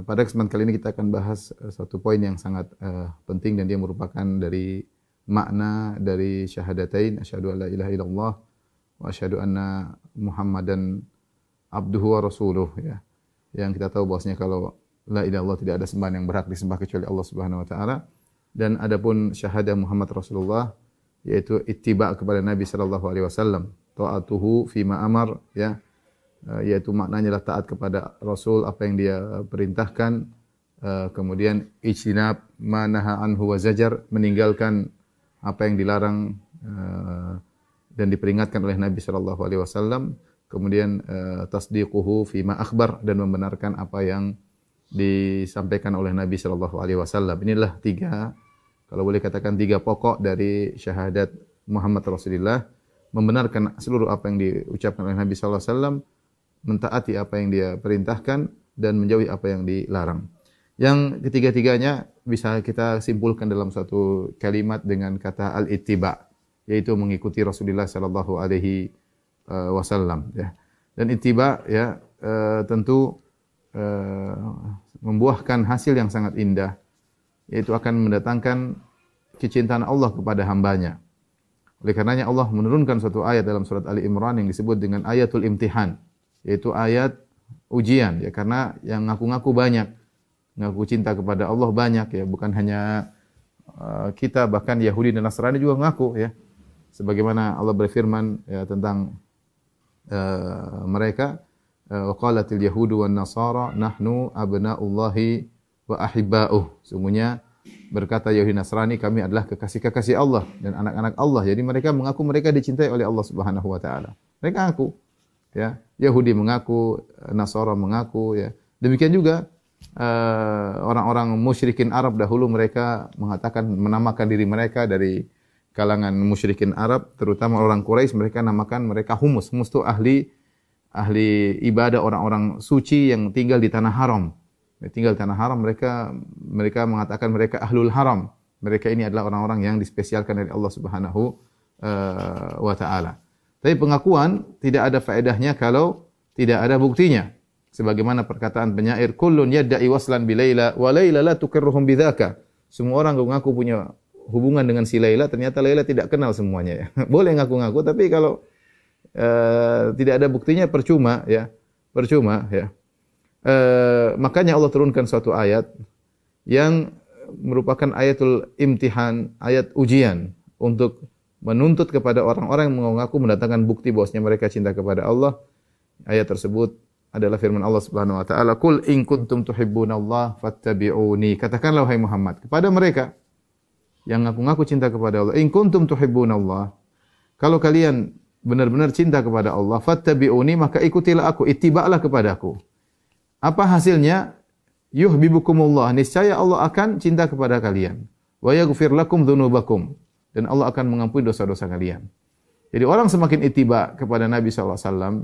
pada kesempatan kali ini kita akan bahas satu poin yang sangat penting dan dia merupakan dari makna dari syahadatain asyhadu alla ilaha illallah wa asyhadu anna Muhammadan abduhu wa rasuluh, ya. Yang kita tahu bahwasanya kalau la ilaha illallah tidak ada sembahan yang berhak disembah kecuali Allah Subhanahu wa taala, dan adapun syahadah Muhammad Rasulullah yaitu ittiba kepada Nabi sallallahu alaihi wasallam, taatuhu fima amar, ya. Yaitu maknanya adalah taat kepada Rasul apa yang dia perintahkan, kemudian ijtinab ma naha anhu wa zajar, meninggalkan apa yang dilarang dan diperingatkan oleh Nabi sallallahu alaihi wasallam, kemudian tasdiquhu fima akhbar, dan membenarkan apa yang disampaikan oleh Nabi sallallahu alaihi wasallam. Inilah tiga, kalau boleh katakan tiga pokok dari syahadat Muhammad Rasulullah, membenarkan seluruh apa yang diucapkan oleh Nabi sallallahu alaihi wasallam, mentaati apa yang dia perintahkan dan menjauhi apa yang dilarang. Yang ketiga-tiganya bisa kita simpulkan dalam satu kalimat dengan kata al-ittiba, yaitu mengikuti Rasulullah sallallahu alaihi wasallam, ya. Dan ittiba, ya, tentu membuahkan hasil yang sangat indah, yaitu akan mendatangkan kecintaan Allah kepada hambanya. Oleh karenanya Allah menurunkan suatu ayat dalam surat Ali Imran yang disebut dengan ayatul imtihan, yaitu ayat ujian, ya, karena yang ngaku-ngaku banyak, ngaku cinta kepada Allah banyak, ya, bukan hanya kita, bahkan Yahudi dan Nasrani juga ngaku, ya. Sebagaimana Allah berfirman, ya, tentang mereka, waqalatil yahudu wan nasara nahnu abnaullahi wa ahibba'uh. Sungguhnya berkata Yahudi Nasrani, kami adalah kekasih-kekasih Allah dan anak-anak Allah. Jadi mereka mengaku mereka dicintai oleh Allah Subhanahu wa taala. Mereka ngaku, ya. Yahudi mengaku, Nasara mengaku, ya. Demikian juga orang-orang musyrikin Arab dahulu, mereka mengatakan, menamakan diri mereka dari kalangan musyrikin Arab, terutama orang Quraisy, mereka namakan mereka humus. Humus itu ahli ibadah, orang-orang suci yang tinggal di tanah haram. Tinggal di tanah haram, mereka mengatakan mereka ahlul haram. Mereka ini adalah orang-orang yang dispesialkan dari Allah Subhanahu wa taala. Tapi pengakuan tidak ada faedahnya kalau tidak ada buktinya. Sebagaimana perkataan penyair, kullun yadda'i waslan bi Laila wa Laila la tukirruhum bidzaka. Semua orang mengaku punya hubungan dengan si Laila, ternyata Laila tidak kenal semuanya, ya. Boleh ngaku-ngaku, tapi kalau tidak ada buktinya percuma, ya. Percuma, ya. Makanya Allah turunkan suatu ayat yang merupakan ayatul imtihan, ayat ujian untuk menuntut kepada orang-orang yang mengaku mendatangkan bukti bahwasanya mereka cinta kepada Allah. Ayat tersebut adalah firman Allah Subhanahu wa taala, "Qul in kuntum tuhibbunallaha fattabi'uni." Katakanlah wahai Muhammad kepada mereka yang ngaku-ngaku cinta kepada Allah, "In kuntum tuhibbunallah." Kalau kalian benar-benar cinta kepada Allah, fattabi'uni, maka ikutilah aku, ittiba'lah kepadaku. Apa hasilnya? Yuhibbukumullah, niscaya Allah akan cinta kepada kalian. Wa yaghfir lakum dzunubakum, dan Allah akan mengampuni dosa-dosa kalian. Jadi orang semakin ittiba kepada Nabi sallallahu alaihi wasallam,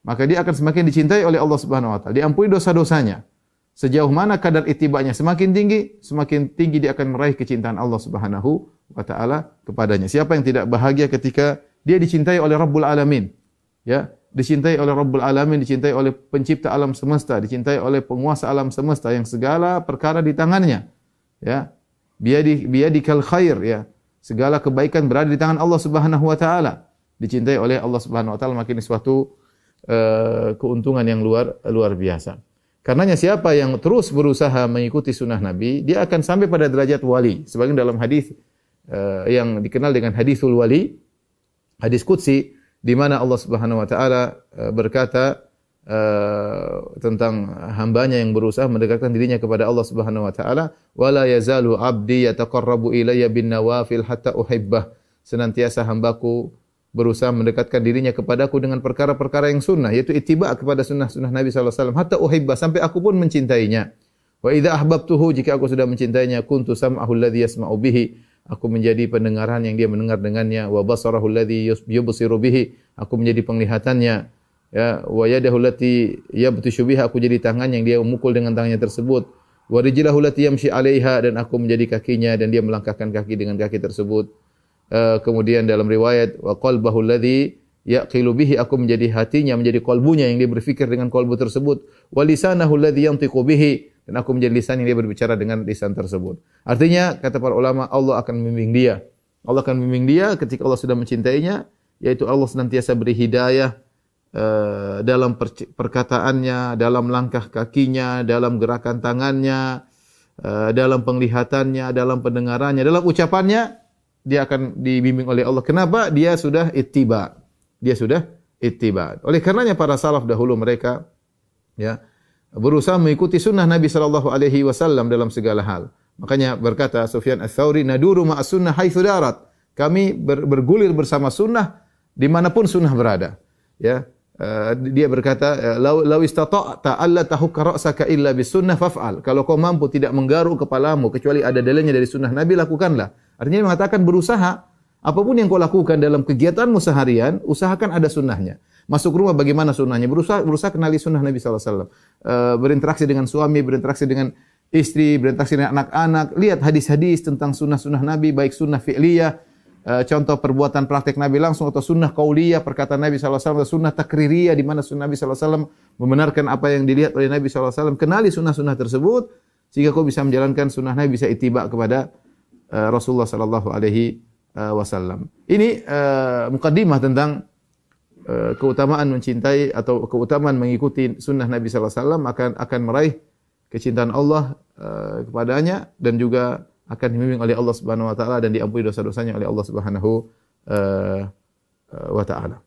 maka dia akan semakin dicintai oleh Allah Subhanahu wa taala, diampuni dosa-dosanya. Sejauh mana kadar ittibanya semakin tinggi dia akan meraih kecintaan Allah Subhanahu wa taala kepadanya. Siapa yang tidak bahagia ketika dia dicintai oleh Rabbul Alamin, ya? Dicintai oleh Rabbul Alamin, dicintai oleh pencipta alam semesta, dicintai oleh penguasa alam semesta yang segala perkara di tangannya, ya. Biyadikal khair, ya. Segala kebaikan berada di tangan Allah Subhanahu wa taala. Dicintai oleh Allah Subhanahu wa taala, makin suatu keuntungan yang luar biasa. Karenanya siapa yang terus berusaha mengikuti sunnah Nabi, dia akan sampai pada derajat wali. Sebagaimana dalam hadis yang dikenal dengan hadisul wali, hadis qudsi, di mana Allah Subhanahu wa taala berkata tentang hambanya yang berusaha mendekatkan dirinya kepada Allah Subhanahu wa taala, wala yazalu abdi yataqarrabu ilayya bin nawafil hatta uhibbah. Senantiasa hambaku berusaha mendekatkan dirinya kepadaku dengan perkara-perkara yang sunnah, yaitu ittiba kepada sunnah-sunnah Nabi sallallahu alaihi wasallam, hatta uhibbah, sampai aku pun mencintainya. Wa idza ahbabtuhu, jika aku sudah mencintainya, kuntu sam'ahu alladhi yasma'u bihi, aku menjadi pendengaran yang dia mendengar dengannya. Wa basarahu alladhi yubsiru bihi, aku menjadi penglihatannya. Ya, wa yadahu allati yabtishu biha, aku jadi tangan yang dia memukul dengan tangannya tersebut. Wa rijlahu allati yamshi 'alaiha, dan aku menjadi kakinya dan dia melangkahkan kaki dengan kaki tersebut. Kemudian dalam riwayat wa qalbahu alladhi yaqilu bihi, aku menjadi hatinya, menjadi qalbunya yang dia berfikir dengan qalbu tersebut. Wa lisanahu alladhi yantiqu bihi, dan aku menjadi lisan yang dia berbicara dengan lisan tersebut. Artinya kata para ulama, Allah akan membimbing dia. Allah akan membimbing dia ketika Allah sudah mencintainya, yaitu Allah senantiasa beri hidayah dalam perkataannya, dalam langkah kakinya, dalam gerakan tangannya, dalam penglihatannya, dalam pendengarannya, dalam ucapannya, dia akan dibimbing oleh Allah. Kenapa? Dia sudah ittiba. Dia sudah ittiba. Oleh karenanya para salaf dahulu mereka ya berusaha mengikuti sunnah Nabi sallallahu alaihi wasallam dalam segala hal. Makanya berkata Sufyan Ats-Tsauri, naduru ma'as sunnah haitsu darat. Kami bergulir bersama sunnah dimanapun sunnah berada. Ya, dia berkata, "Lau istata'ta alla tahukka ra'saka illa bis sunnah faf'al." Kalau kau mampu tidak menggaruk kepalamu kecuali ada dalilnya dari sunnah Nabi, lakukanlah. Artinya mengatakan berusaha apapun yang kau lakukan dalam kegiatanmu seharian, usahakan ada sunnahnya. Masuk rumah bagaimana sunnahnya? Berusaha kenali sunnah Nabi SAW. Berinteraksi dengan suami, berinteraksi dengan istri, berinteraksi dengan anak-anak. Lihat hadis-hadis tentang sunnah-sunnah Nabi, baik sunnah fi'liyah, contoh perbuatan praktek Nabi langsung, atau sunnah qauliyah, perkataan Nabi SAW, atau sunnah takririyah, di mana sunnah Nabi SAW membenarkan apa yang dilihat oleh Nabi SAW. Kenali sunnah-sunnah tersebut, sehingga kau bisa menjalankan sunnah Nabi, bisa ittiba kepada Rasulullah sallallahu alaihi wasallam. Ini mukaddimah tentang keutamaan mencintai atau keutamaan mengikuti sunnah Nabi sallallahu alaihi wasallam akan meraih kecintaan Allah kepadanya, dan juga akan dibimbing oleh Allah Subhanahu wa taala dan diampuni dosa-dosanya oleh Allah Subhanahu wa taala.